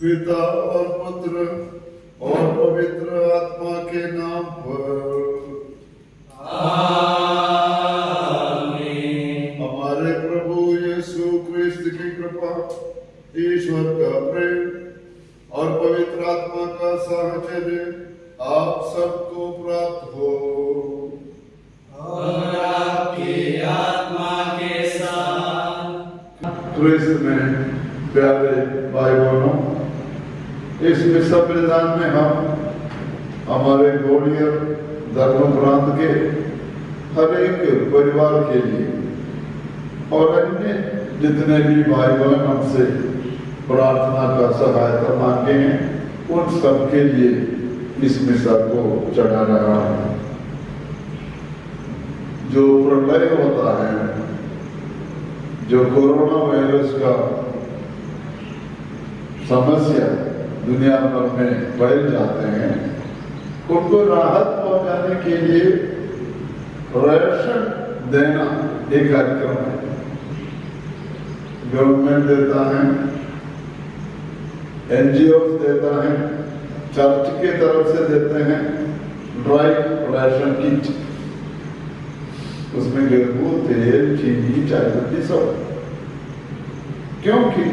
पिता और पुत्र और पवित्र आत्मा के नाम पर आमीन। हमारे प्रभु यीशु क्रिस्त की कृपा, ईश्वर का प्रेम और पवित्र आत्मा का साहचर्य आप सबको प्राप्त हो और आपकी आत्मा के साथ। क्रिस्त में प्यारे भाई बहनों, इस मिसा बलिदान में हम हमारे गौड़ियर धर्म प्रांत के हर एक परिवार के लिए और अन्य जितने भी भाई बहन हमसे प्रार्थना का सहायता मांगे हैं, उन सब के लिए इस मिसा को चढ़ा रहा है। जो प्रलय होता है, जो कोरोना वायरस का समस्या दुनिया भर में फैल जाते हैं, उनको राहत पहुंचाने के लिए राशन देना एक कार्यक्रम है। गवर्नमेंट देता है, एनजीओ देता है, चर्च के तरफ से देते हैं ड्राई राशन किट। उसमें गेहूं, तेल, चीनी, चाय पत्ती सब। क्योंकि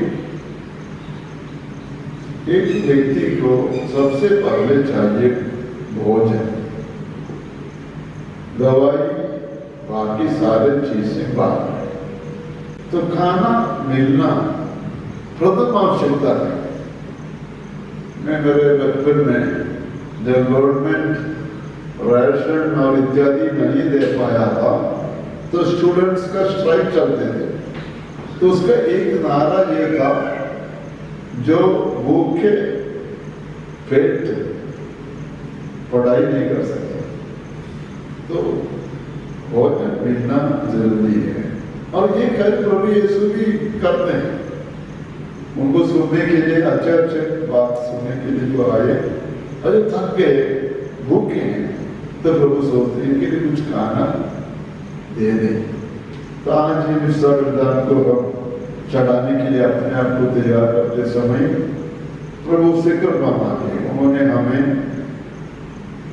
एक व्यक्ति को सबसे पहले चाहिए भोजन, दवाई, बाकी सारे चीजें बाद में। तो खाना मिलना प्रथम आवश्यकता है। मैं मेरे बचपन में जब गवर्नमेंट राशन और इत्यादि नहीं दे पाया था, तो स्टूडेंट्स का स्ट्राइक चलते थे। तो उसका एक नारा ये था, जो भूखे पेट पढ़ाई नहीं कर सकते, तो भोजन मिलना जरूरी है। और ये कार्य प्रभु यीशु भी करते हैं। उनको सुनने के लिए, अच्छे अच्छे बात सुनने के लिए जो आए, अरे थक गए, भूखे हैं, तो प्रभु सोचते हैं कि कुछ खाना दे दें। तो आज ये मिसा बलिदान को हम चढ़ाने के लिए अपने आप को तैयार करते समय प्रभु से कृपा मांगे। उन्होंने हमें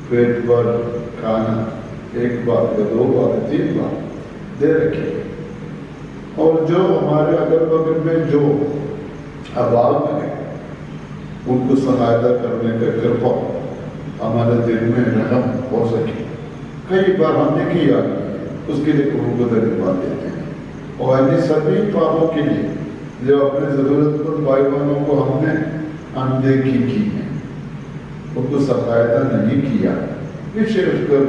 पेट भर खाना एक बार या दो बार, तीन बार दे रखे। और जो हमारे अगल बगल में जो अभाव है, उनको सहायता करने का कृपा हमारे दिल में रहम हो सके। कई बार हमने किया, उसके लिए प्रभु को धन्यवाद देते हैं। और अन्य सभी पापों के लिए जो अपने जरूरतमंद भाई बहनों को हमने अनदेखी की है, उनको सहायता नहीं किया, विशेषकर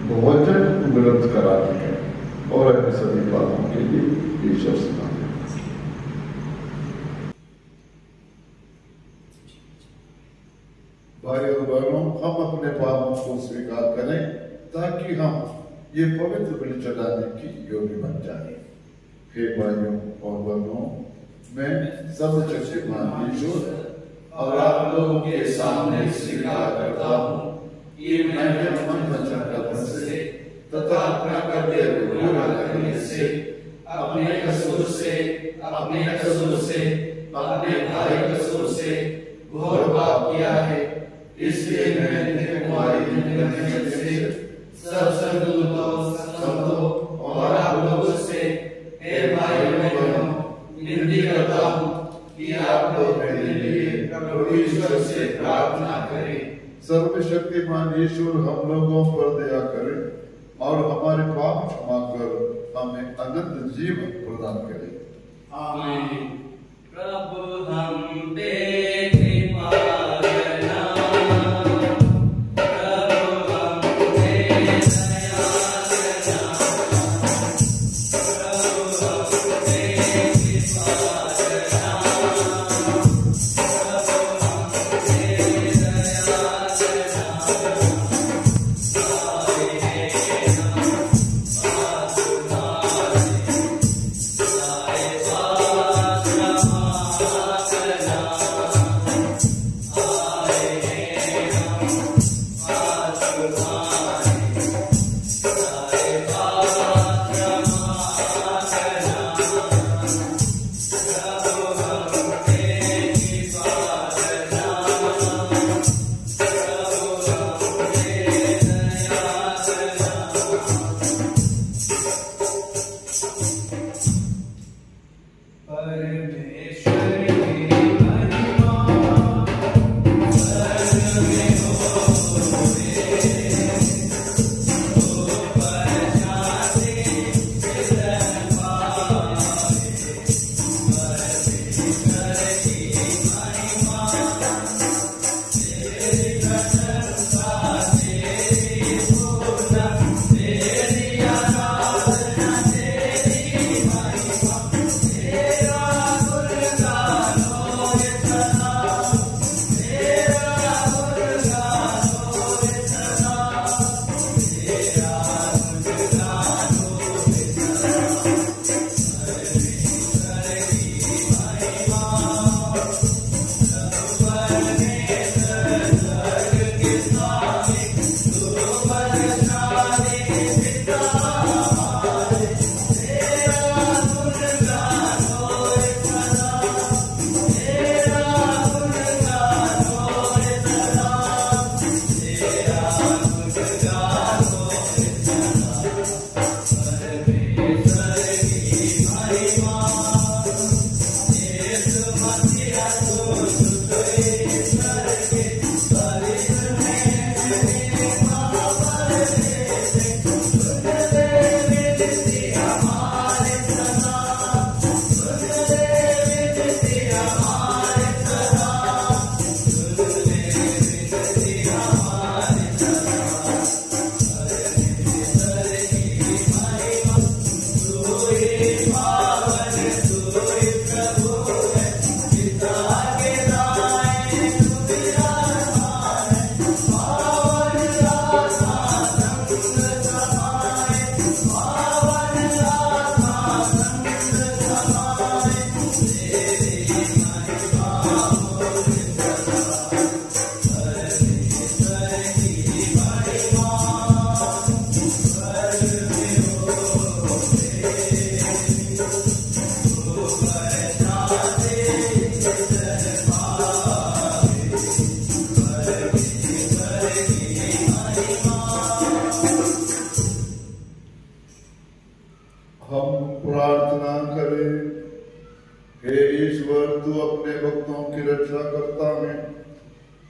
भोजन उपलब्ध कराते हैं। और अन्य सभी पापों के लिए ईश्वर से भाई और बहनों, हम अपने पापों को स्वीकार करें ताकि हम ये पवित्र बलि चढ़ाने की योग्य बन जाए। हे भाइयों और बहनों, मैं सर्वशक्ति ईश्वर और आप लोगों के सामने स्वीकार करता हूँ कि मैं मन वचन कर्म से तथा अपना अपने कसूर से, अपने भाई कसूर से घोर पाप किया है, इसलिए मैं तुम्हारी विनती से सब संतों और आप लोगों से हे भाई बहनों विनती करता हूँ कि आप लोग मेरे लिए प्रभु ईश्वर से प्रार्थना करें। सर्वशक्तिमान ईश्वर हम लोगों पर दया करे और हमारे पाप क्षमा कर हमें अनंत जीवन प्रदान करे। आमीन। प्रभु हम पे कृपा करना, प्रभु हम पे दया करना, प्रभु हम पे कृपा करना, प्रभु हम पे दया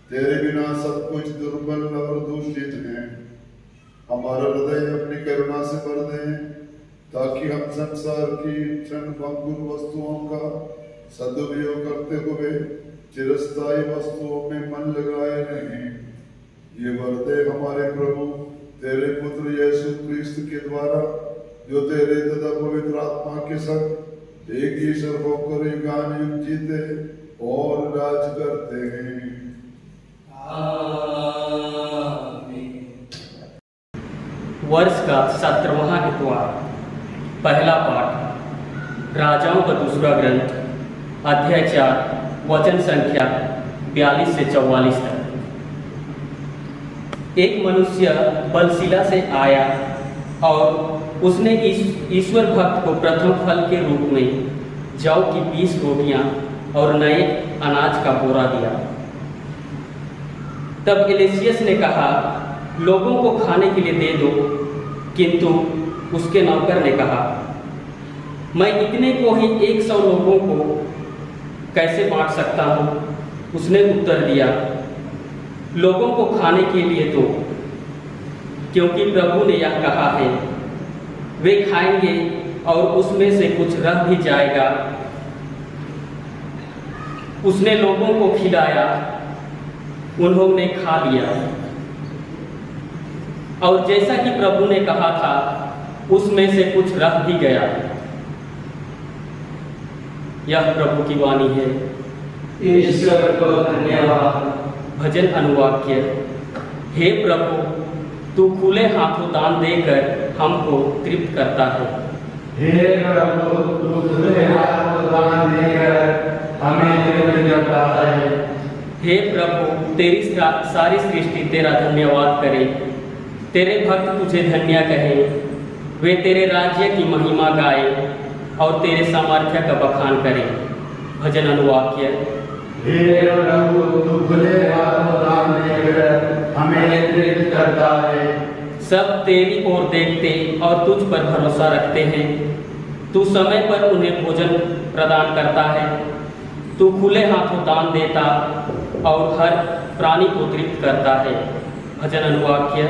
तेरे बिना सब कुछ दुर्बल और दूषित है। हमारा हृदय अपनी करुणा से भर दे, ताकि हम संसार की क्षण भंगुर वस्तुओं का सदुपयोग करते हुए चिरस्थायी वस्तुओं में मन लगाए रहें। ये वर दे हमारे प्रभु तेरे पुत्र यीशु क्रिस्त के द्वारा, जो तेरे तथा पवित्र आत्मा के संग एक ईश्वर होकर युगान युग जीते और राज करते हैं। वर्ष का 17वां इतवार। पहला पाठ राजाओं का दूसरा ग्रंथ, अध्याय 4, वचन संख्या 42 से 44 तक। एक मनुष्य बलशिला से आया और उसने ईश्वर भक्त को प्रथम फल के रूप में जौ की 20 रोटियां और नए अनाज का बोरा दिया। तब इलिशियस ने कहा, लोगों को खाने के लिए दे दो। किंतु उसके नौकर ने कहा, मैं इतने को ही 100 लोगों को कैसे बांट सकता हूँ? उसने उत्तर दिया, लोगों को खाने के लिए दो, क्योंकि प्रभु ने यह कहा है, वे खाएंगे और उसमें से कुछ रह भी जाएगा। उसने लोगों को खिलाया, उन्होंने खा लिया, और जैसा कि प्रभु ने कहा था उसमें से कुछ रह भी गया। यह प्रभु की वाणी है। ईश्वर को धन्यवाद। भजन अनुवाक्य। हे प्रभु, तू खुले हाथों दान देकर हमको तृप्त करता है। हे प्रभु, तू खुले हाथों दान देकर हमें तृप्त करता है। हे प्रभु, तेरी सारी सृष्टि तेरा धन्यवाद करे। तेरे भक्त तुझे धन्य कहे। वे तेरे राज्य की महिमा गाए और तेरे सामर्थ्य का बखान करें। भजन अनुवाक्य। हे प्रभु, तू खुले हाथों दान देकर हमें तृप्त करता है। सब तेरी ओर देखते और तुझ पर भरोसा रखते हैं। तू समय पर उन्हें भोजन प्रदान करता है। तू खुले हाथों दान देता और हर प्राणी को तृप्त करता है। भजन अनुवाक्य।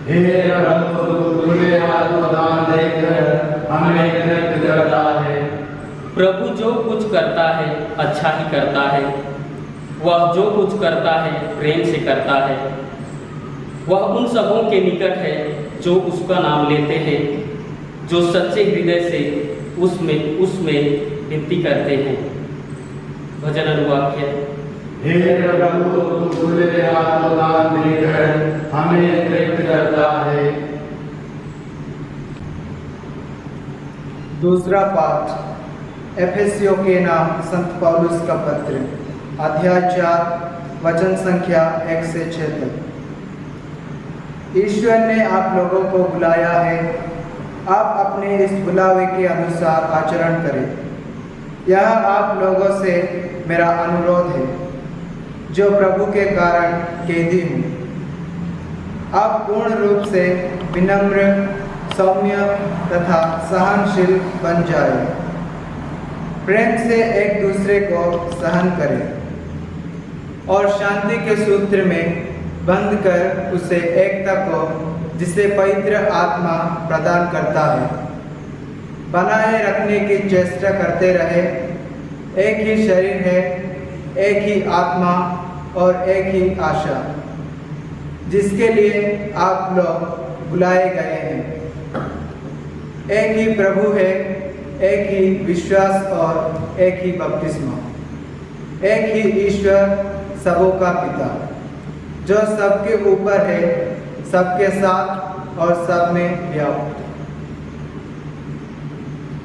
हे प्रभु, तू खुले हाथों दान देकर हमें तृप्त करता है। प्रभु जो कुछ करता है अच्छा ही करता है। वह जो कुछ करता है प्रेम से करता है। वह उन सबों के निकट है जो उसका नाम लेते हैं, जो सच्चे हृदय से उसमें विनती करते हैं। भजन अनुवाक्य। हे प्रभु, तू खुले हाथों दान देकर हमें तृप्त करता है। दूसरा पाठ एफेसियों के नाम संत पौलुस का पत्र, अध्याय 4, वचन संख्या 1 से 6 तक। ईश्वर ने आप लोगों को बुलाया है, आप अपने इस बुलावे के अनुसार आचरण करें। यह आप लोगों से मेरा अनुरोध है, जो प्रभु के कारण कैदी हूँ। आप पूर्ण रूप से विनम्र, सौम्य तथा सहनशील बन जाए। प्रेम से एक दूसरे को सहन करें और शांति के सूत्र में बंध कर उसे एकता को, जिसे पवित्र आत्मा प्रदान करता है, बनाए रखने की चेष्टा करते रहे। एक ही शरीर है, एक ही आत्मा और एक ही आशा, जिसके लिए आप लोग बुलाए गए हैं। एक ही प्रभु है, एक ही विश्वास और एक ही बपतिस्मा, एक ही ईश्वर सबों का पिता, जो सबके ऊपर है, सबके साथ और सब में व्याप्त।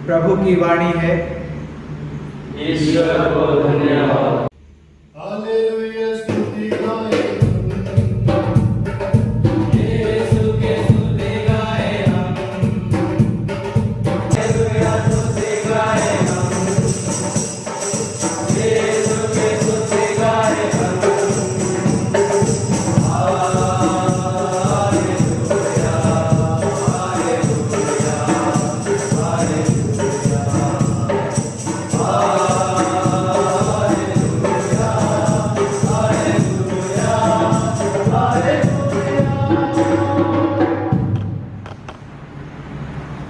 प्रभु की वाणी है। ईश्वर को धन्यवाद। हालेलुया, स्तुति गाएं। यीशु के स्तुति गाएं हम। हालेलुया, स्तुति गाएं हम। यीशु के स्तुति गाएं हम।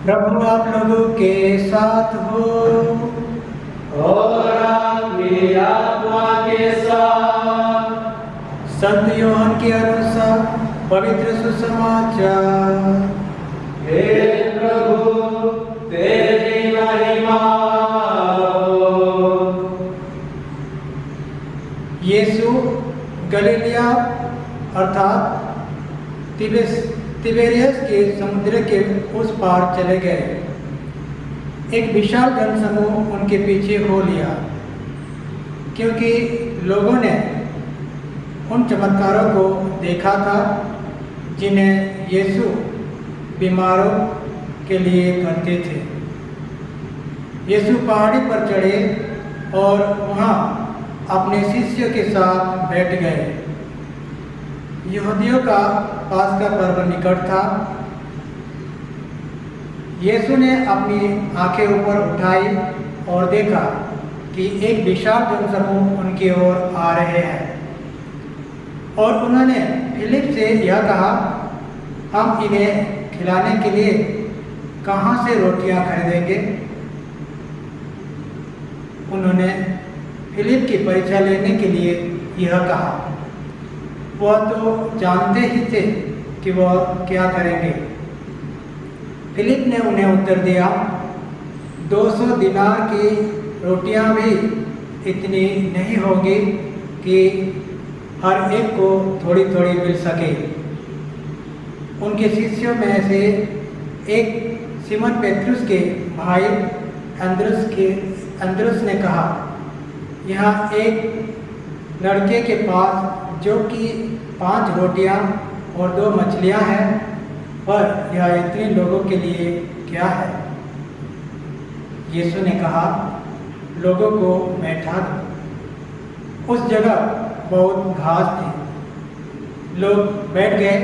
प्रभु आप लोगों के साथ हो और आपकी आत्मा के साथ। संत योहन के अनुसार पवित्र सुसमाचार। हे प्रभु, तेरी महिमा हो। यीशु गलीलिया अर्थात तिबेरियस के समुद्र के उस पार चले गए। एक विशाल जनसमूह उनके पीछे हो लिया, क्योंकि लोगों ने उन चमत्कारों को देखा था जिन्हें यीशु बीमारों के लिए करते थे। यीशु पहाड़ी पर चढ़े और वहाँ अपने शिष्यों के साथ बैठ गए। यहूदियों का पास्का पर्व निकट था। यीशु ने अपनी आंखें ऊपर उठाई और देखा कि एक विशाल जनसमूह उनकी ओर आ रहे हैं, और उन्होंने फिलिप से यह कहा, हम इन्हें खिलाने के लिए कहाँ से रोटियां खरीदेंगे? उन्होंने फिलिप की परीक्षा लेने के लिए यह कहा। वह तो जानते ही थे कि वह क्या करेंगे। फिलिप ने उन्हें उत्तर दिया, 200 दिनार की रोटियां भी इतनी नहीं होगी कि हर एक को थोड़ी थोड़ी मिल सके। उनके शिष्यों में से एक सिमोन पेट्रुस के भाई अंद्रुस ने कहा, यहाँ एक लड़के के पास जो कि 5 रोटियां और 2 मछलियां हैं, पर यह इतने लोगों के लिए क्या है? यीशु ने कहा, लोगों को बैठा दो। उस जगह बहुत घास थी। लोग बैठ गए।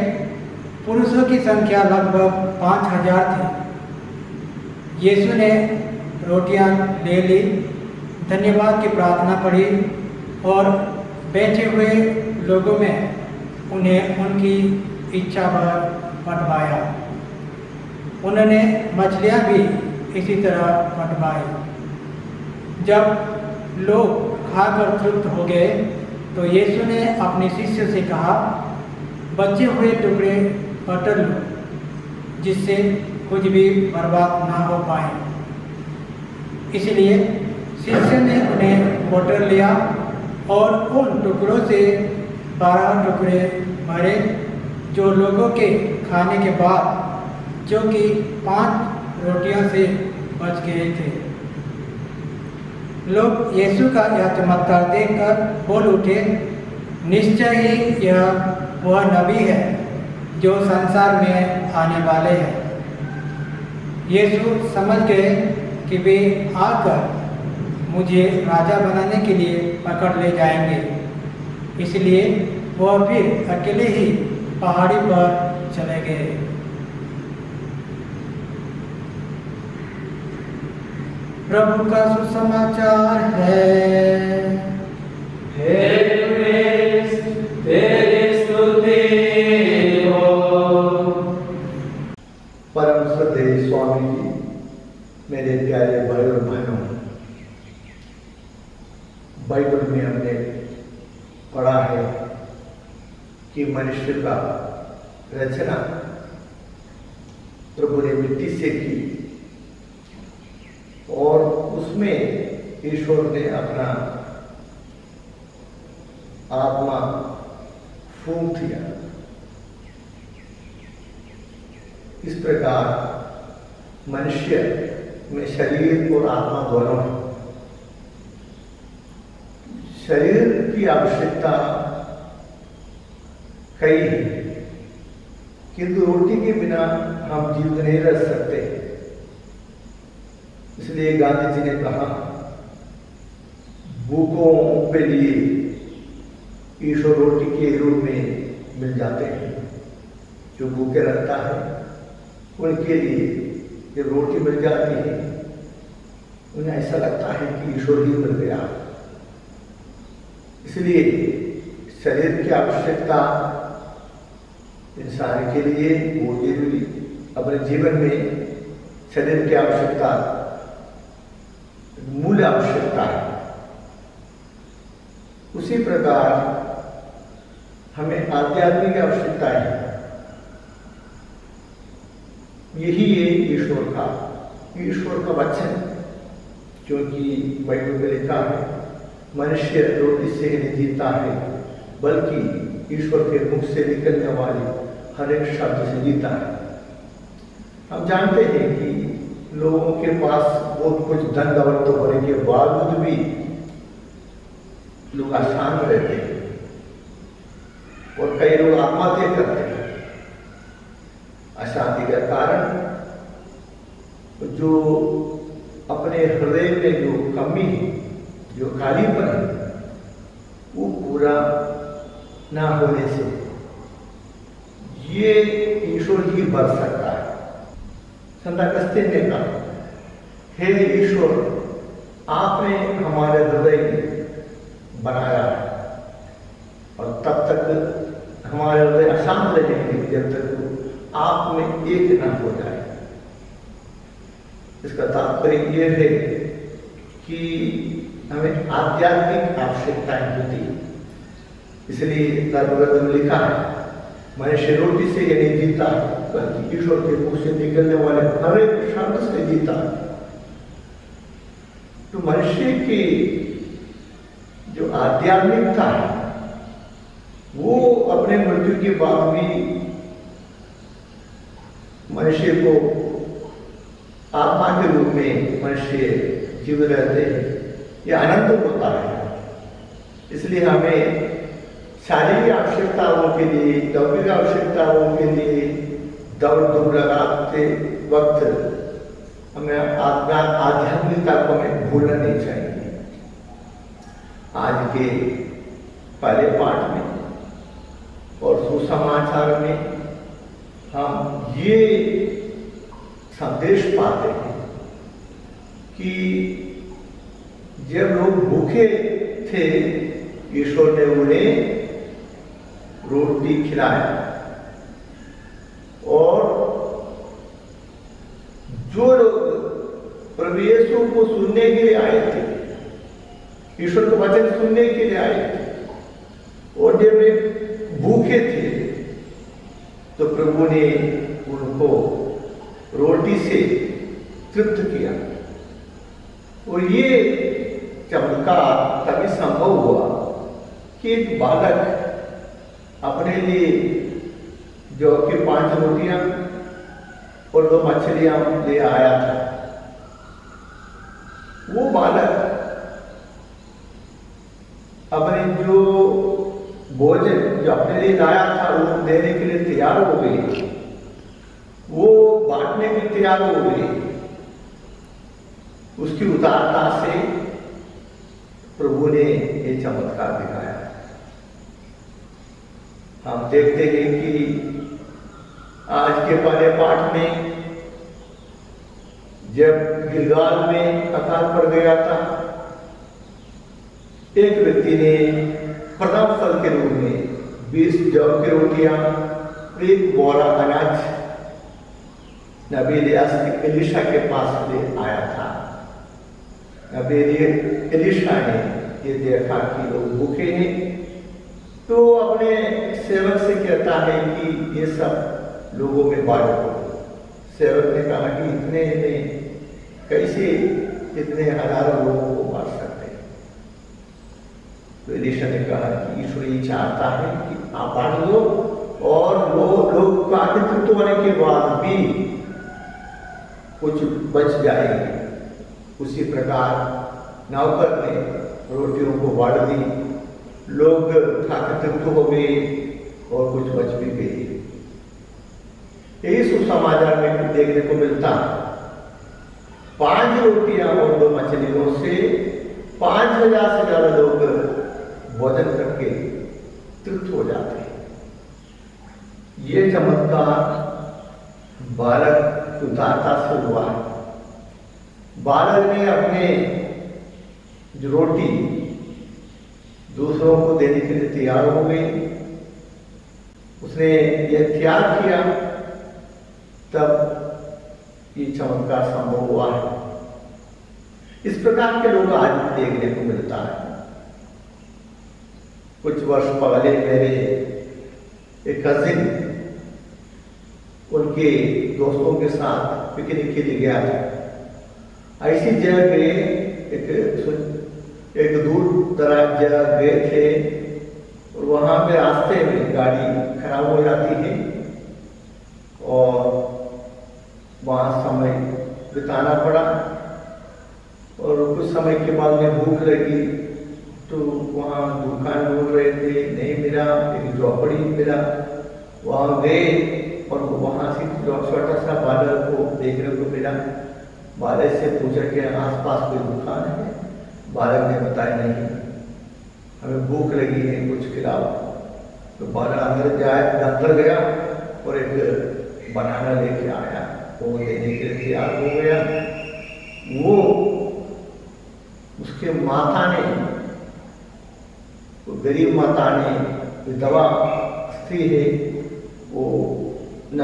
पुरुषों की संख्या लगभग 5000 थी। यीशु ने रोटियां ले ली, धन्यवाद की प्रार्थना पढ़ी और बैठे हुए लोगों में उन्हें उनकी इच्छा भर बंटवाया। उन्होंने मछलियां भी इसी तरह बंटवाई। जब लोग खाकर तृप्त हो गए तो यीशु ने अपने शिष्यों से कहा, बचे हुए टुकड़े बटोर लो, जिससे कुछ भी बर्बाद ना हो पाए। इसलिए शिष्यों ने उन्हें बटोर लिया और उन टुकड़ों से 12 टुकड़े भरे, जो लोगों के खाने के बाद, जो कि 5 रोटियां से बच गए थे। लोग यीशु का यह चमत्कार देखकर बोल उठे, निश्चय ही यह वह नबी है जो संसार में आने वाले हैं। यीशु समझ गए कि वे आकर मुझे राजा बनाने के लिए पकड़ ले जाएंगे, इसलिए वह फिर अकेले ही पहाड़ी पर चले गए। प्रभु का सुसमाचार है। हे क्रिस्त, तेरी स्तुति हो। परम श्रद्धेय स्वामी जी, मेरे प्यारे भाई और बहनों, बाइबल में हमने पढ़ा है कि मनुष्य का रचना प्रभु ने मिट्टी से की और उसमें ईश्वर ने अपना आत्मा फूंक दिया। इस प्रकार मनुष्य में शरीर और आत्मा दोनों है। शरीर की आवश्यकता कई है, किंतु रोटी के बिना हम जीवित नहीं रह सकते। इसलिए गांधी जी ने कहा, भूखों के लिए ईश्वर रोटी के रूप में मिल जाते हैं। जो भूखे रहता है उनके लिए जब रोटी मिल जाती है, उन्हें ऐसा लगता है कि ईश्वर ही मिल गया। इसलिए शरीर की आवश्यकता इंसान के लिए वो जरूरी, अपने जीवन में शरीर की आवश्यकता मूल आवश्यकता है। उसी प्रकार हमें आध्यात्मिक आवश्यकता है। यही है ईश्वर का वचन, क्योंकि बाइबल में लिखा है, मनुष्य रोटी से नहीं जीता है, बल्कि ईश्वर के मुख से निकलने वाले हर एक शब्द से जीता है। हम जानते हैं कि लोगों के पास बहुत कुछ धन दौलत तो होने के बावजूद भी लोग अशांत रहते हैं और कई लोग आत्महत्या करते हैं। अशांति का कारण जो अपने हृदय में जो कमी है, जो खालीपन है, वो पूरा ना होने से ये ईश्वर ही भर सकता है। संत अगस्तीन ने कहा, हे ईश्वर, आपने हमारे हृदय बनाया है और तब तक हमारे हृदय अशांत रहेंगे जब तक आप में एक न हो जाए। इसका तात्पर्य यह है कि हमें आध्यात्मिक आवश्यकताएं होती है। इसलिए धर्मग्रंथ में लिखा है, मनुष्य रोटी से ये नहीं जीता बल्कि ईश्वर के मुख से निकलने वाले हर एक शब्द से जीता। तो मनुष्य की जो आध्यात्मिकता है वो अपने मृत्यु के बाद भी मनुष्य को आत्मा के रूप में मनुष्य जीव रहते हैं, ये अनंत होता है। इसलिए हमें शारीरिक आवश्यकताओं के लिए, लौकिक आवश्यकताओं के लिए दौड़ धूप लगाते वक्त हमें आध्यात्मिकता को हमें भूलना नहीं चाहिए। आज के पहले पाठ में और सुसमाचार में हम ये संदेश पाते हैं कि जब लोग भूखे थे, ईश्वर ने उन्हें रोटी खिलाया और जो लोग प्रभु यीशु को सुनने के लिए आए थे, ईश्वर का वचन सुनने के लिए आए थे और जब वे भूखे थे तो प्रभु ने उनको रोटी से तृप्त किया। और ये चमत्कार तभी संभव हुआ कि एक बालक अपने लिए जो कि 5 रोटियां और 2 मछलियां ले आया था, वो बालक अपने जो भोजन जो अपने लिए लाया था वो देने के लिए तैयार हो गई, वो बांटने के लिए तैयार हो गई। उसकी उदारता से प्रभु ने ये चमत्कार दिखाया। हम देखते हैं कि आज के पहले पाठ में जब गिलगाल में अकाल पड़ गया था, एक व्यक्ति ने प्रथम फल के रूप में 20 जौ की रोटियां, 1 बोरा अनाज नबी एलीशा के पास ले आया था। नबी एलीशा ने ये देखा कि लोग भूखे हैं, तो अपने सेवक से कहता है कि ये सब लोगों में बांटो। सेवक ने कहा कि इतने में कैसे इतने हजारों लोगों को बांट सकते हैं। तो एलीशा ने कहा कि ईश्वर ये चाहता है कि आप बांट दो और वो लोग आगे तृप्त होने के बाद भी कुछ बच जाएगी। उसी प्रकार नौकर ने रोटियों को बांट दी, लोग खाकर तृप्त हो गए और कुछ बच भी गए। यही सुसमाचार में देखने को मिलता। 5 रोटियां और 2 मछलियों से 5000 से ज्यादा लोग भोजन करके तृप्त हो जाते हैं। ये चमत्कार बालक उदारता से हुआ है। बालक ने अपने जो रोटी दूसरों को देने के लिए तैयार हो गई, उसने यह त्याग किया, तब ये चमत्कार संभव हुआ है। इस प्रकार के लोग आज भी देखने को मिलता है। कुछ वर्ष पहले मेरे एक कजिन उनके दोस्तों के साथ पिकनिक के लिए गया था। ऐसी जगह एक दूर दराज जगह गए थे और वहां पे रास्ते में गाड़ी खराब हो जाती है और वहां समय बिताना पड़ा। और कुछ समय के बाद में भूख लगी तो वहाँ दुकान ढूंढ रहे थे, नहीं मिला। एक झोपड़ी मिला, वहाँ गए और वहाँ से छोटा सा बालक को देखने को मिला बालक से पूछा कि आसपास कोई दुकान है। बालक ने बताया नहीं, हमें भूख लगी है, कुछ खिलाओ। तो बालक अंदर गया और एक बनाना लेके आया, वो देने के लिए तैयार हो गया। वो उसके माता ने, वो गरीब माता ने, विधवा स्त्री है, वो न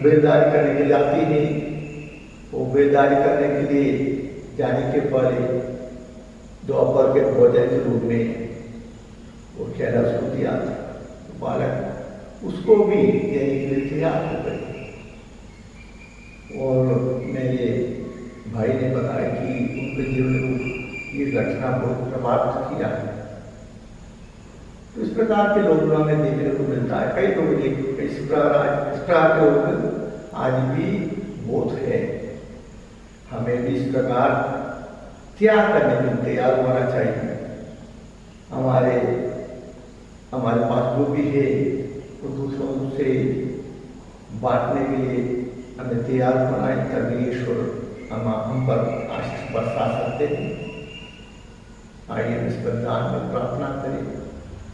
बेदारी करने के लिए आती है। वो बेदारी करने के लिए जाने के पहले दोपहर के भोजन के रूप में वो केला उसको दिया था। तो बालक उसको भी देने के लिए तैयार हो गए। और मेरे भाई ने बताया कि उनके जीवन में ये घटना बहुत प्रभावित किया है। तो इस प्रकार के लोग हमें देखने को मिलता है। कई लोग इस प्रकार के लोग आज भी बहुत है। हमें भी इस प्रकार त्याग करने के लिए तैयार होना चाहिए। हमारे पास जो भी है वो दूसरों से बांटने के लिए हमें तैयार होना है, तभी ईश्वर हम पर आशीष बरसा सकते हैं। आइए इस पर दान में प्रार्थना करें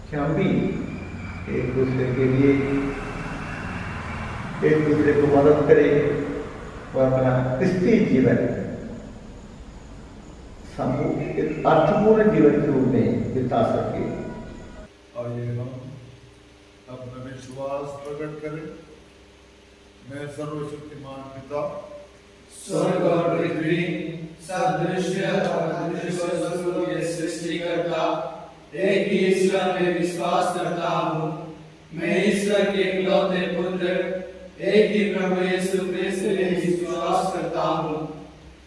कि हम भी एक दूसरे के लिए एक दूसरे को मदद करें और अपना क्रिस्तीय जीवन अर्थपूर्ण जीवन के रूप में बिता सके। आइए हम अपना विश्वास प्रकट करें। मैं सर्वशक्तिमान पिता, स्वर्ग और पृथ्वी, सब दृश्य और अदृश्य वस्तुओं के सृष्टिकर्ता एक ही ईश्वर में विश्वास करता हूँ। मैं ईश्वर के इकलौते पुत्र एक ही प्रभु यीशु क्रिस्त में विश्वास करता हूँ,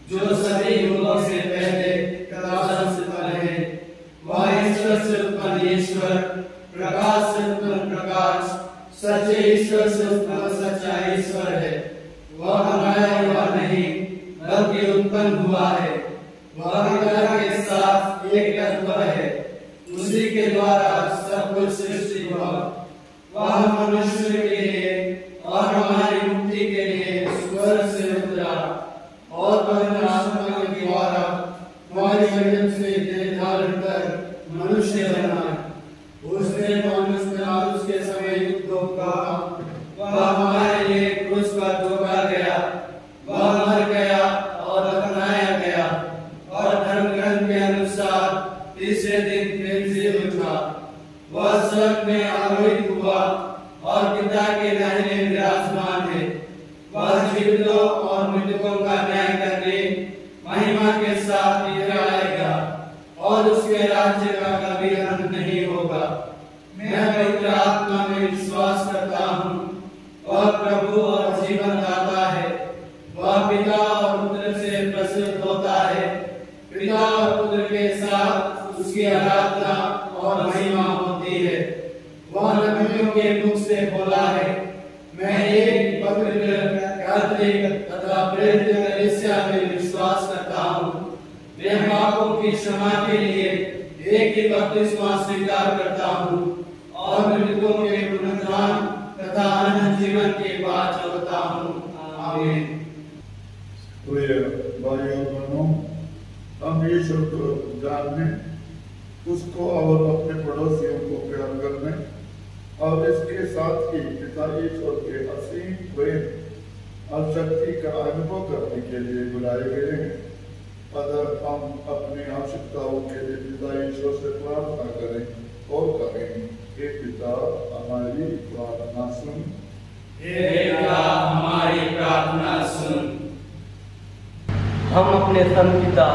जो सभी युगों से पहले प्रकाश से पहले, वह ईश्वर से उत्पन्न ईश्वर, प्रकाश से उत्पन्न प्रकाश, सच्चे ईश्वर से उत्पन्न सच्चा ईश्वर है। वह बनाया हुआ नहीं बल्कि उत्पन्न हुआ है। वह पिता के साथ एक तत्व है, उसी के द्वारा सब कुछ सृष्टि हुआ। वह मनुष्य के लिए और हमारी मुक्ति के लिए स्वर्ग से उतरा और पवित्र आत्मा के द्वारा हमारे वचन से देह धारण कर मनुष्य बना। उसने मनुष्य के समय युद्धों का, वह हमारे लिए क्रूस पर ठोका गया, वह मर गया और दफनाया गया और धर्म ग्रंथ के अनुसार तीसरे दिन फिर से उठा। वह स्वर्ग में आरोहित हुआ और पिता के दाहिने विराजमान है। वह जीवितों और मृतकों का न्याय करने महिमा के साथ फिर आएगा और उसके राज्य का कभी अंत नहीं होगा। मैं पवित्र आत्मा में विश्वास करता हूँ, वह प्रभु और जीवन दाता है। वह पिता और पुत्र से प्रसूत होता है। पिता और पुत्र के साथ उसकी आराधना और महिमा होती है। वह नबियों के मुख से बोला है, मैं एक पवित्र कैथोलिक तथा प्रेरित कलीसिया में विश्वास करता हूँ। मैं पापों की क्षमा के लिए एक ही बपतिस्मा स्वीकार करता हूँ और मृतकों के पुनरुत्थान तथा अनंत जीवन के बाद चलता हूँ। आमीन। प्रिय भाइयों और बहनों, हम ईश्वर को जानने, उसको और अपने पड़ोसियों को प्यार करने और इसके साथ ही पिता ईश्वर के असीम प्रेम और शक्ति का अनुभव करने के लिए बुलाए गए हैं। अगर हम अपनी आवश्यकताओं के लिए पिता ईश्वर से प्रार्थना करें और कहें, हे पिता हमारी प्रार्थना सुन, हे पिता हमारी प्रार्थना सुन। हम अपने संत पिता,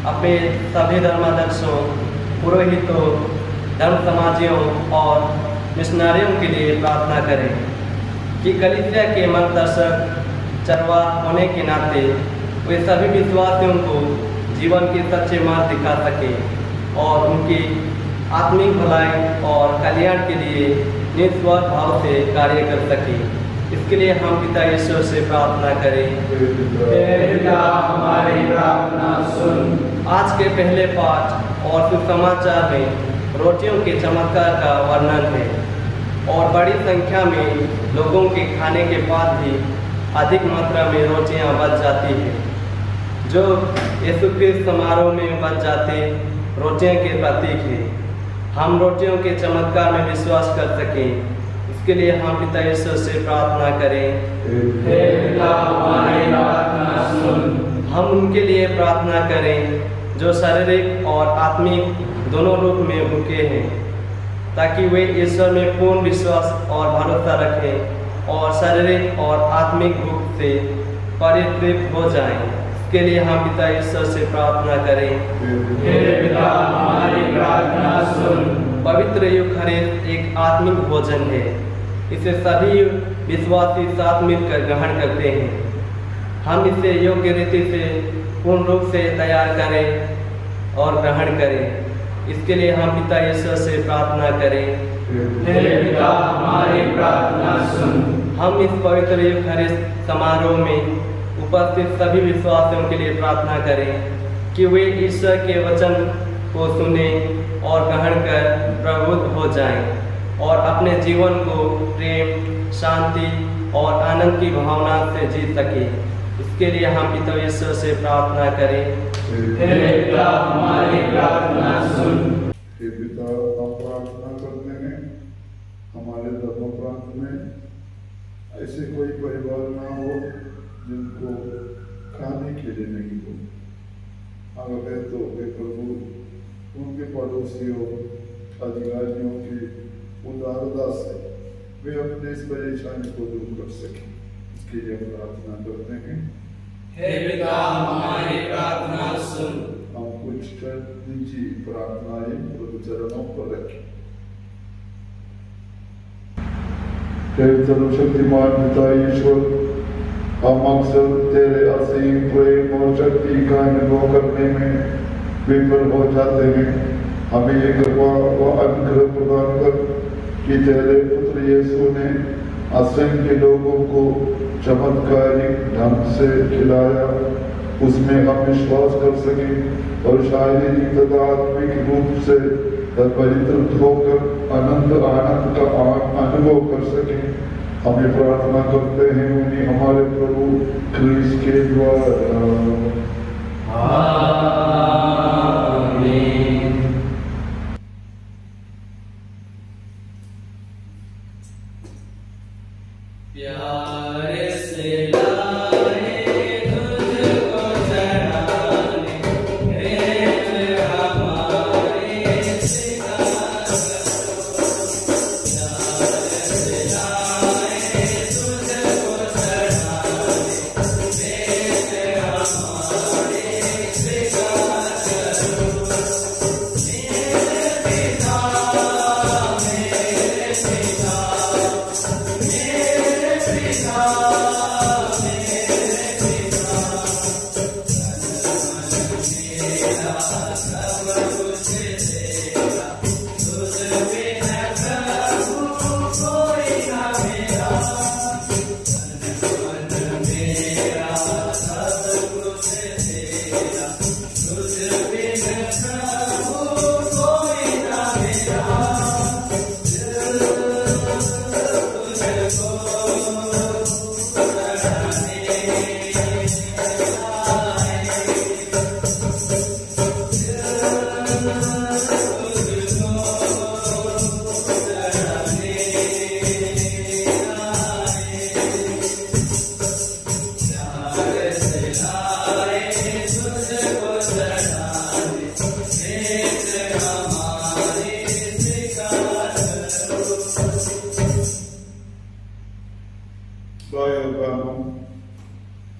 अपने सभी धर्माध्यक्षों, पुरोहितों, धर्म समाजियों और मिशनरियों के लिए प्रार्थना करें कि कलीसिया के मार्गदर्शक चरवाह होने के नाते वे सभी विश्वासियों को जीवन के सच्चे मार्ग दिखा सके और उनकी आत्मिक भलाई और कल्याण के लिए निस्वार्थ भाव से कार्य कर सके। इसके लिए हम पिता ईश्वर से प्रार्थना करें, हे पिता हमारी प्रार्थना सुन। आज के पहले पाठ और सुसमाचार में रोटियों के चमत्कार का वर्णन है और बड़ी संख्या में लोगों के खाने के बाद भी अधिक मात्रा में रोटियां बच जाती हैं। जो यीशु क्रिस्त समारोह में बच जाते रोटियों के प्रतीक है। हम रोटियों के चमत्कार में विश्वास कर सकें, इसके लिए हम पिता ईश्वर से प्रार्थना करें। हे पिता, हमारी प्रार्थना सुन। हम उनके लिए प्रार्थना करें जो शारीरिक और आत्मिक दोनों रूप में भूखे हैं, ताकि वे ईश्वर में पूर्ण विश्वास और भरोसा रखें और शारीरिक और आत्मिक भूख से परितृप्त हो जाएं। इसके लिए हम पिता ईश्वर से प्रार्थना करें। हे पिता, हमारी प्रार्थना सुन। पवित्र यूखरिस्त एक आत्मिक भोजन है, इसे सभी विश्वासी साथ मिलकर ग्रहण करते हैं। हम इसे योग्य रीति से पूर्ण रूप से तैयार करें और ग्रहण करें। इसके लिए हम पिता ईश्वर से प्रार्थना करें। हे पिता, हमारी प्रार्थना सुन। हम इस पवित्र यूखरिस्त समारोह में उपस्थित सभी विश्वासियों के लिए प्रार्थना करें कि वे ईश्वर के वचन को सुने और ग्रहण कर प्रबुद्ध हो जाएं और अपने जीवन को प्रेम, शांति और आनंद की भावना से जी सकें। इसके लिए हम पिता ईश्वर से प्रार्थना करें। हे पिता, हमारी प्रार्थना सुन। हे पिता, हम प्रार्थना करते हैं हमारे धर्म प्रांत में ऐसे कोई परिवार ना हो जिनको खाने के लिए नहीं हो। अगर है तो हे प्रभु, उनके पड़ोसियों, अधिकारियों की उदारता से वे अपने इस परेशानी को दूर कर सकें, इसके लिए प्रार्थना करते हैं। हे पिता, हमारी प्रार्थना सुन। हम कुछ निजी प्रार्थनाएं प्रभु चरणों पर रखें। हे सर्वशक्तिमान पिता ईश्वर, हम अक्सर तेरे असीम प्रेम और शक्ति का अनुभव करने में विफल हो जाते हैं। हमें ये कृपा व अनुग्रह प्रदान कर कि तेरे पुत्र यीशु ने असंख्य लोगों को चमत्कारिक ढंग से खिलाया, उसमें हम विश्वास कर सकें और शारीरिक तथा आत्मिक रूप से परितृप्त होकर आनंद का अनुभव कर सकें। हमें प्रार्थना करते हैं उन्हीं हमारे प्रभु क्रिस्त के द्वारा। आमीन। प्यारे से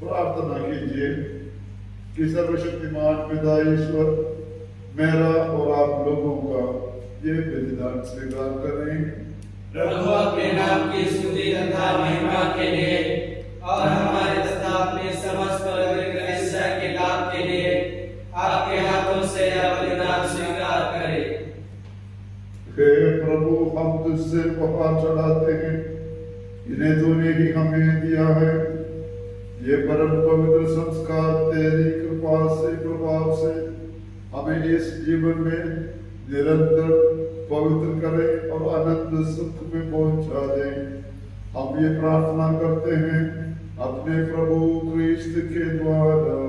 प्रार्थना कीजिए कि सर्वशक्तिमान पिता ईश्वर मेरा और आप लोगों का ये बलिदान स्वीकार करें। प्रभु अपने नाम की स्तुति तथा महिमा के लिए और हमारे तथा अपने समस्त पवित्र कलीसिया के लाभ के लिए आपके हाथों से यह बलिदान स्वीकार करें। हे प्रभु, हम तुझसे उपहार चढ़ाते हैं, इन्हें तूने ही हमें दिया है। ये परम पवित्र संस्कार तेरी कृपा से प्रभाव से हमें इस जीवन में निरंतर पवित्र करे और अनंत सुख में पहुंचा दे। हम ये प्रार्थना करते हैं अपने प्रभु क्रिस्त के द्वारा।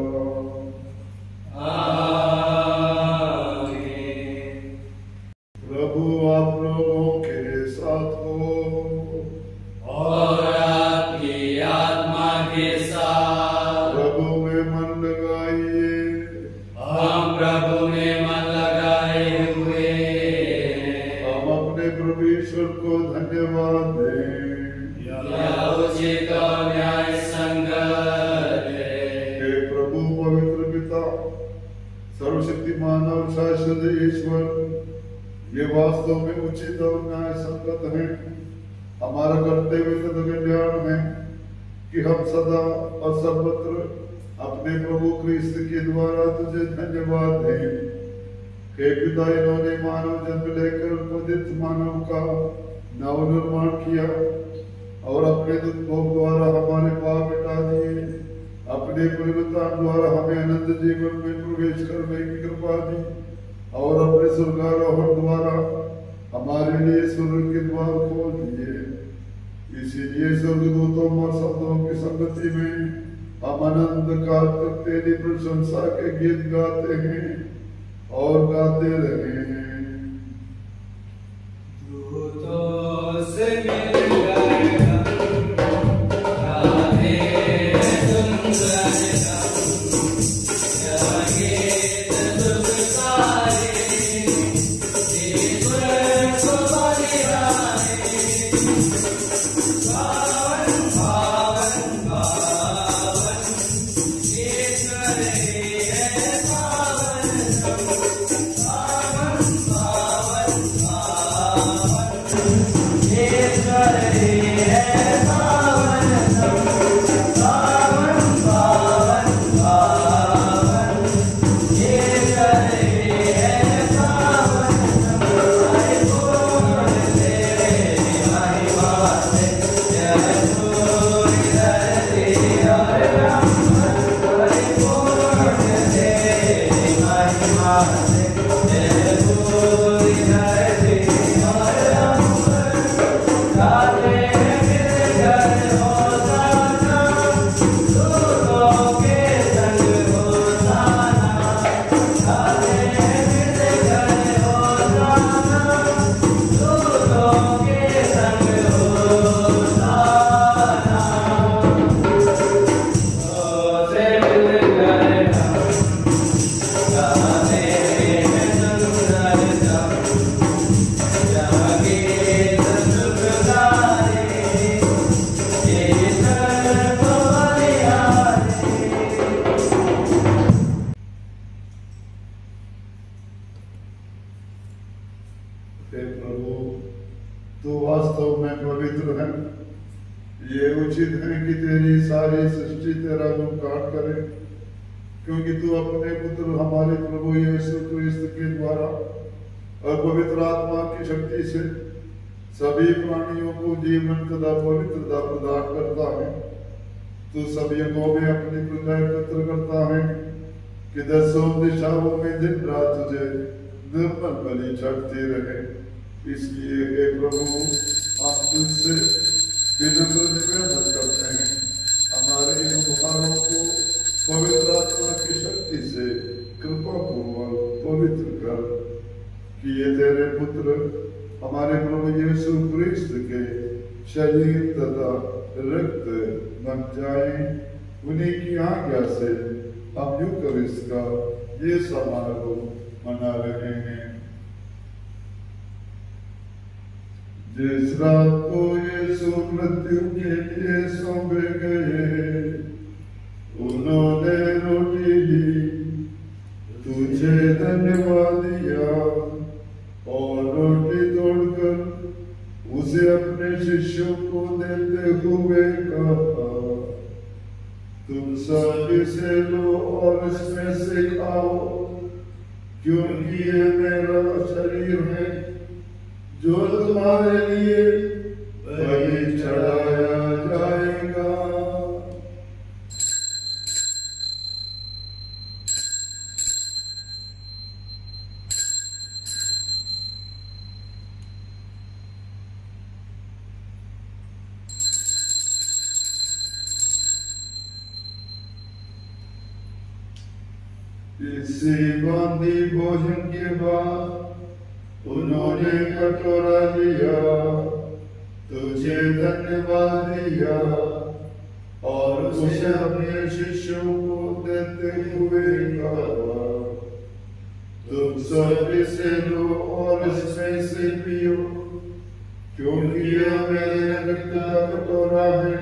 सर्वशक्तिमान और शाश्वत ईश्वर, ये वास्तव में उचित और न्याय संगत है, हमारा कर्तव्य तथा ज्ञान है कि हम सदा और सर्वत्र अपने प्रभु ख्रिस्त के द्वारा तुझे धन्यवाद दें। हे पिता, इन्होंने मानव जन्म लेकर पतित मानव का नव निर्माण किया और अपने दुख द्वारा हमारे पाप मिटा दिए, अपने पुनरुत्थान द्वारा हमें अनंत जीवन में प्रवेश करने की कृपा दी और अपने स्वर्गारोहण द्वारा हमारे लिए स्वर्ग के द्वार खोल दिए। इसीलिए स्वर्गदूतों और शब्दों की संगति में हम अनंत काल तक तेरी प्रशंसा के गीत गाते हैं और गाते रहे हैं। दूतों से मिलकर गाते सुंदर क्योंकि तू अपने पुत्र हमारे प्रभु यीशु क्रिस्त के द्वारा और पवित्र आत्मा की शक्ति से सभी प्राणियों को जीवन तथा पवित्रता प्रदान करता है। तू सभी को में अपनी प्रजा एकत्र करता है कि दसों दिशाओं में दिन रात तुझे निर्मल बलि चढ़ती रहे। इसलिए हे प्रभु, हम तुझसे विनम्र निवेदन करते हैं, हमारे इन उपहारों को पवित्र आत्मा की शक्ति से कृपा पूर्वक पवित्र कर कि ये तेरे पुत्र हमारे प्रभु यीशु क्रिस्त के शरीर तथा रक्त बन जाए। उन्हीं की आज्ञा से हम यूकरिस्ट का ये समारोह मना रहे हैं। जिस रात को यीशु मृत्यु के लिए सौंपे गए, उन्होंने रोटी ली, तुझे धन्यवाद दिया और रोटी तोड़कर उसे अपने शिष्यों को देते हुए कहा, तुम सब इसे लो और इसमें से खाओ, क्योंकि ये मेरा शरीर है जो तुम्हारे लिए बलि चढ़ाया जाएगा। इसी बांधी भोजन के बाद उन्होंने कटोरा लिया, तुझे धन्यवाद दिया और उसे अपने शिष्यों को देते हुए कहा, तुम सब इसे लो और इसमें से पियो, क्योंकि यह मेरे रक्त का कटोरा है,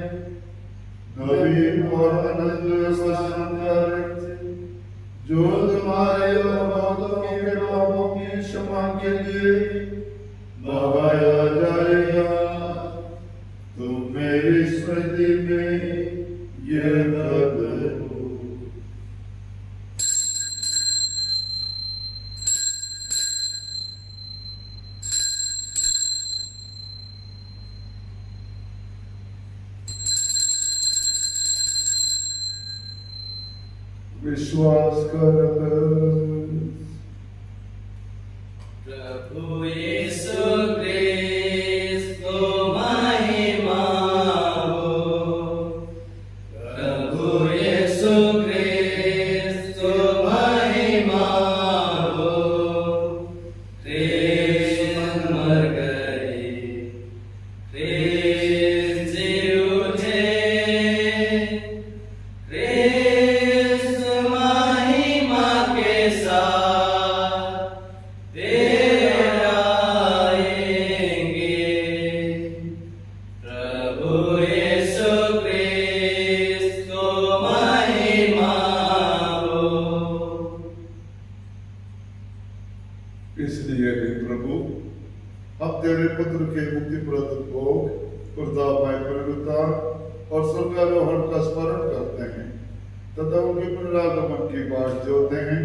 नवीन और अनंत वचन का रक्त, जो तुम्हारे क्षमा के लिए बहाया जाएगा। तुम मेरी स्मृति में यह करो। विश्वास कर प्रभु यीशु क्रिस्त को महिमा हो। प्रभु यीशु क्रिस्त को महिमा हो। क्रिस्त मर गए, क्रिस्त जी उठे, क्रिस्त महिमा के साथ फिर आएंगे। प्रभु यीशु क्रिस्त को महिमा हो। इसलिए हे प्रभु, हम तेरे पुत्र के मुक्तिप्रद भोग, प्रतापमय पुनरुत्थान और स्वर्गारोहण का स्मरण करते हैं तथा उनके पुनरागमन की बाट जोते हैं।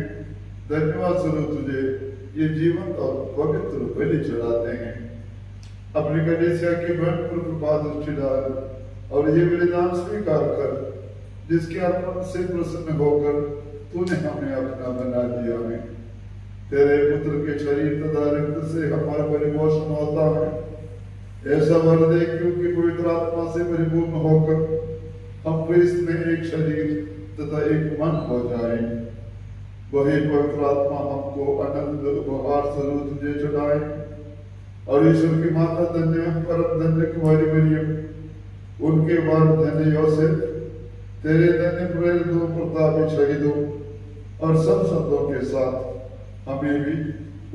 धन्यवाद स्वरूप तुझे ये जीवंत और पवित्र बलि चढ़ाते हैं। अपनी कलीसिया की बहन पर कृपा दृष्टि डाल और ये बलिदान स्वीकार कर, जिसके अर्पण से प्रसन्न होकर तूने हमें अपना बना दिया है। तेरे पुत्र के शरीर तथा रक्त से हमारा परिपोषण होता है। ऐसा वर दे क्योंकि पवित्र आत्मा से परिपूर्ण होकर हम क्रिस्त में एक शरीर तथा एक मन हो जाए। वही पवित्र आत्मा हमको आनंद उपहार स्वरूप तुझे चढ़ाए और ईश्वर की माता धन्य परम धन्य कुमारी मरियम, उनके बाद धन्य योसेफ, तेरे धन्य प्रेरितों प्रतापी शहीदों और सब संतों के साथ हमें भी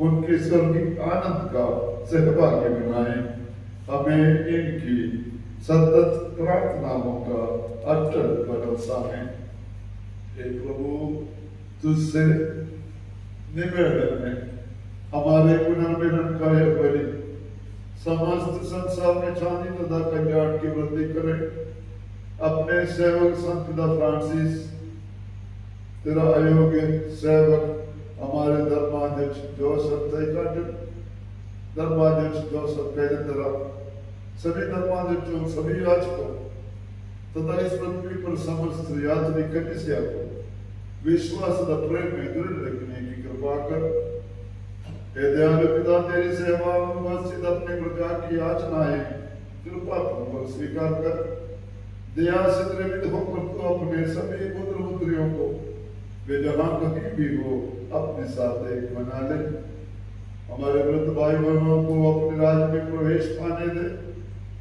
उनके स्वर्गीय आनंद का सहभागी बनाए। हमें इनकी सतत प्रार्थनाओं का अटल भरोसा है। हे प्रभु, तुझसे निवेदन है, हमारे पुनर्मिलन का यह बलि समस्त संसार में शांति तथा कल्याण की वृद्धि करे। अपने सेवक संत पिता फ्रांसिस, तेरा अयोग्य सेवक हमारे धर्माध्यक्ष जोसेफ तरह सभी धर्माध्यक्षों, सभी याजकों तथा इस पृथ्वी पर समस्त यात्री कलीसिया को विश्वास तथा प्रेम में दृढ़ रखने की कृपा कर। हे दयालु पिता, तेरी सेवा में उपस्थित अपने प्रजा की याचनाएं कृपा पूर्वक स्वीकार कर। दया से प्रेरित होकर तो अपने सभी पुत्र पुत्रियों को वे जहां कहीं भी हो अपने साथ एक बना ले। हमारे वृद्ध भाई बहनों को अपने राज्य में प्रवेश पाने दे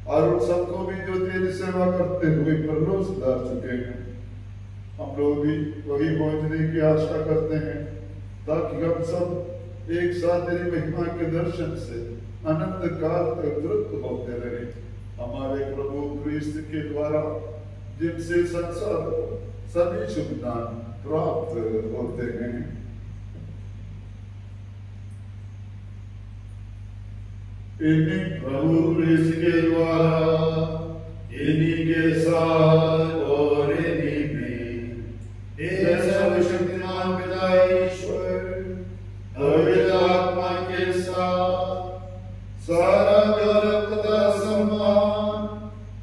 और उन सबको भी जो तेरी सेवा करते हुए परलोक सुधार चुके हैं। हम लोग भी वही पहुंचने की आशा करते हैं ताकि हम सब एक साथ तेरी महिमा के दर्शन से अनंत काल तक तृप्त होते रहे। हमारे प्रभु क्रिस्त के द्वारा जिनसे संसार को सभी शुभ दान प्राप्त होते हैं। इन्हीं प्रभु क्रिस्त के द्वारा, इन्हीं के साथ और इन्हीं में सर्वशक्तिमान पिता ईश्वर पवित्र आत्मा के साथ सारा गौरव तथा सम्मान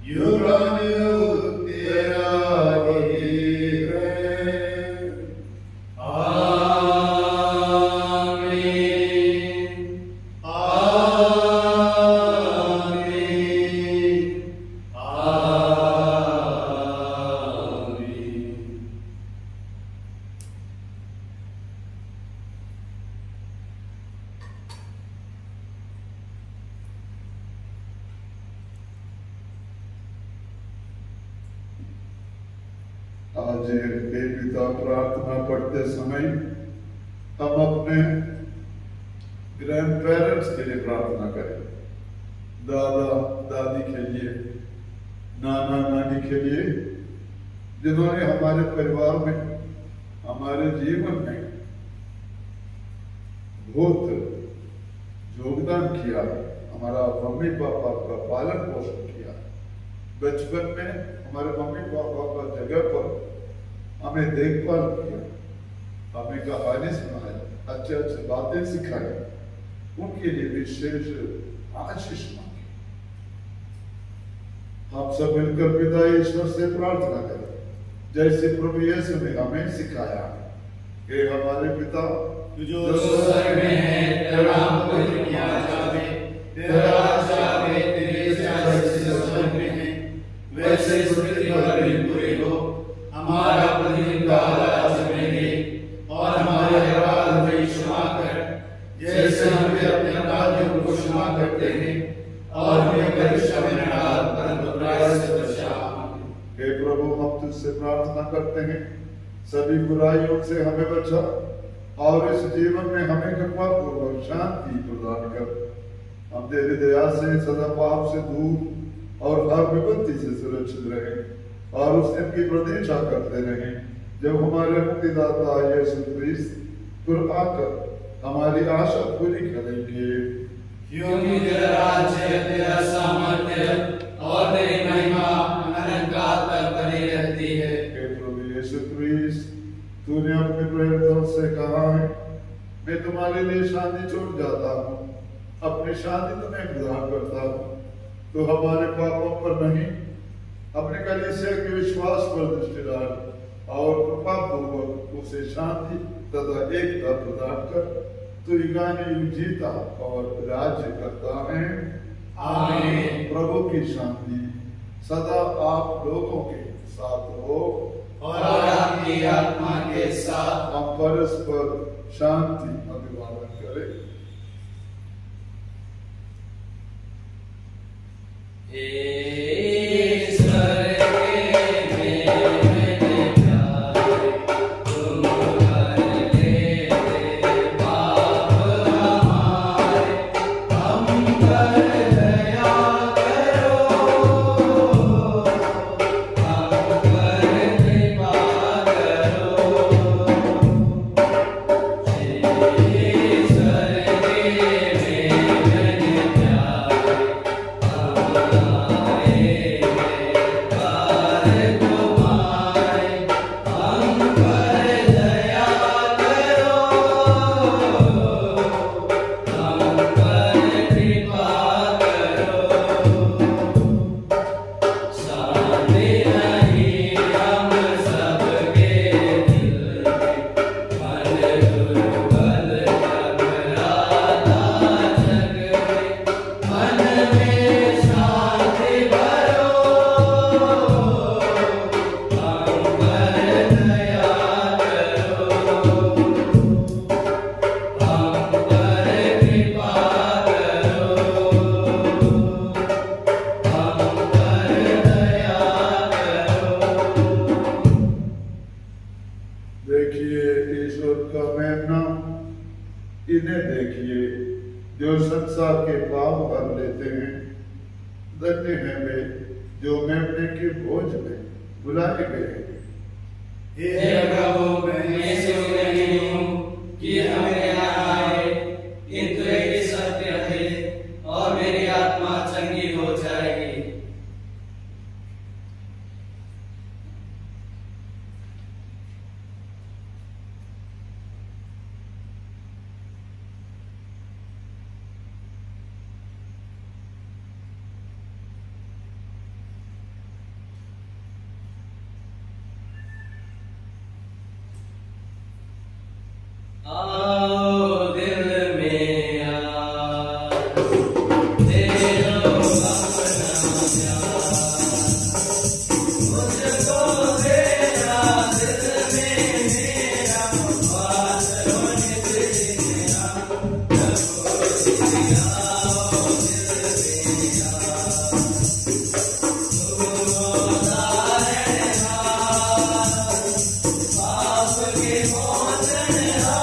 युगानुयुग तेरा ही है। आमीन। आज हे पिता, प्रार्थना पढ़ते समय हम अपने ग्रैंड पेरेंट्स के लिए प्रार्थना करें। दादा दादी के लिए, नाना नानी के लिए, जिन्होंने हमारे परिवार में, हमारे जीवन में बहुत किया, हमारा मम्मी पापा का पालन पोषण किया। बचपन में हमारे मम्मी पापा का जगह पर हमें देखभाल किया, हमें कहानी सुनाई, अच्छे अच्छे बातें सिखाई, उनके लिए विशेष आशीष मांगे। हम सब मिलकर पिता ईश्वर से प्रार्थना करें, जैसे प्रभु यीशु ने हमें सिखाया। हे हमारे पिता जो स्वर्ग में है, तेरा नाम पवित्र किया जावे, तेरा राज्य आवे, तेरी इच्छा जैसे स्वर्ग में है वैसे पृथ्वी पर भी पूरी हो। हमारा प्रतिदिन का आहार हमें दे, और हमारे अपराध हमें क्षमा कर, जैसे हम भी अपने अपराधियों को क्षमा करते हैं, और हमें परीक्षा में न डाल, परंतु बुराई से बचा। हे प्रभु, हम तुझसे प्रार्थना करते हैं, सभी बुराइयों से हमें बचा, और इस जीवन में हमें कृपा पूर्वक शांति प्रदान कर। हम तेरी दया से सदा पाप से दूर और हर विपत्ति से सुरक्षित रहे, और उस दिन की प्रतीक्षा करते रहे जब हमारे मुक्तिदाता यीशु क्रिस्त आकर हमारी आशा पूरी करेंगे। क्योंकि तेरा राज्य, तेरा सामर्थ्य और तेरी महिमा अनंतकाल तक बनी रहती है। हे प्रभु यीशु क्रिस्त, तूने अपने प्रेरितों से कहा है, मैं तुम्हारे लिए शांति छोड़ जाता हूँ, अपनी शांति तुम्हें प्रदान करता हूँ। तो हमारे पापों पर नहीं, अपने कलीसिया के विश्वास पर दृष्टि डाल, और कृपा पूर्वक उसे शांति तथा एकता प्रदान कर। तो युगाने युग जीता और राज्य करता है। आमीन। प्रभु की शांति सदा आप लोगों के साथ हो, और आपकी आत्मा के साथ। हम परस्पर शांति अभिवादन करें। इन्हें देखिए जो संसार के पाप भर लेते हैं। धन्य है वे जो मेमने के भोज में बुलाए गए हैं। हे प्रभु, मैं ऐसे नहीं हूँ कि हमें यहाँ आए, किंतु एक सत्य है और मेरी आत्मा चंगी हो जाएगी। आओ दिल में आस, दे लो अपना प्यार, मुझको तेरा दिल में मेरा बात होने तेरा, आओ दिल में आस, तुम तारनहार, पाप के मोचनहार।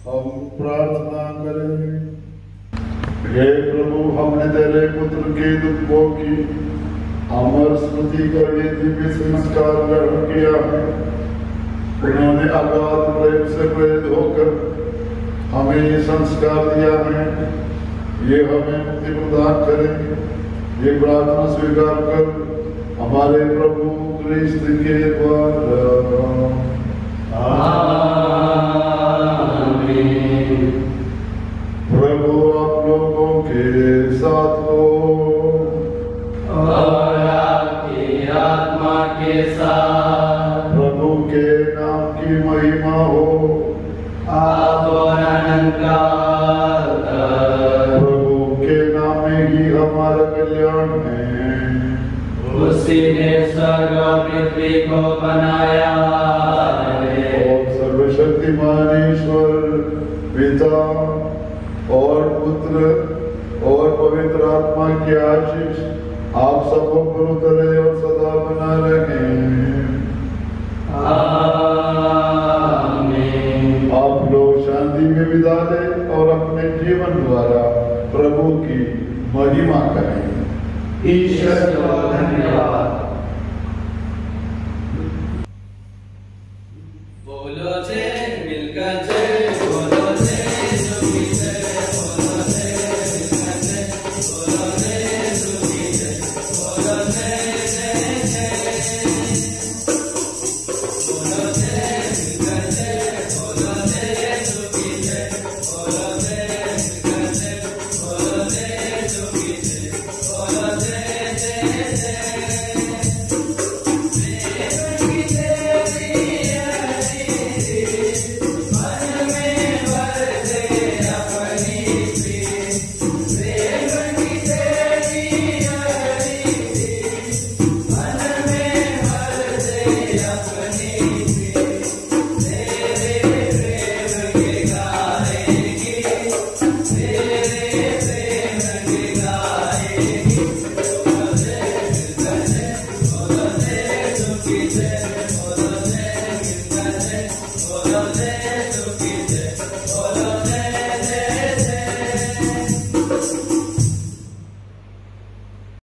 हम प्रार्थना करें। हे प्रभु, हमने तेरे पुत्र के दुखों की अमर स्मृति करने दिव्य संस्कार ग्रहण किया है। उन्होंने अगाध प्रेम से प्रेरित होकर हमें ये संस्कार दिया है। ये हमें मुक्ति प्रदान करें। ये प्रार्थना स्वीकार कर हमारे प्रभु क्रिस्त के द्वारा। प्रभु आप लोगों के साथ हो और आपकी आत्मा के साथ। प्रभु के नाम की महिमा हो। आप और अनंत काल तक। प्रभु के नाम में ही हमारा कल्याण है। उसी ने स्वर्ग और पृथ्वी को बनाया है। और सर्वशक्तिमान ईश्वर पिता और पुत्र और पवित्र आत्मा की आशीष आप सबों पर उतरे और सदा बना रहे। आमीन। आप लोग शांति में विदा लें और अपने जीवन द्वारा प्रभु की महिमा करें। ईश्वर को धन्यवाद। बोलो जय मिलकर जय, बोलो जय सुखी जय, बोलो जय मिलकर जय, बोलो जय सुखी जय, बोलो जय जय जय, बोलो जय मिलकर जय, बोलो जय सुखी जय, बोलो जय मिलकर जय, बोलो जय सुखी जय, बोलो जय जय जय। जय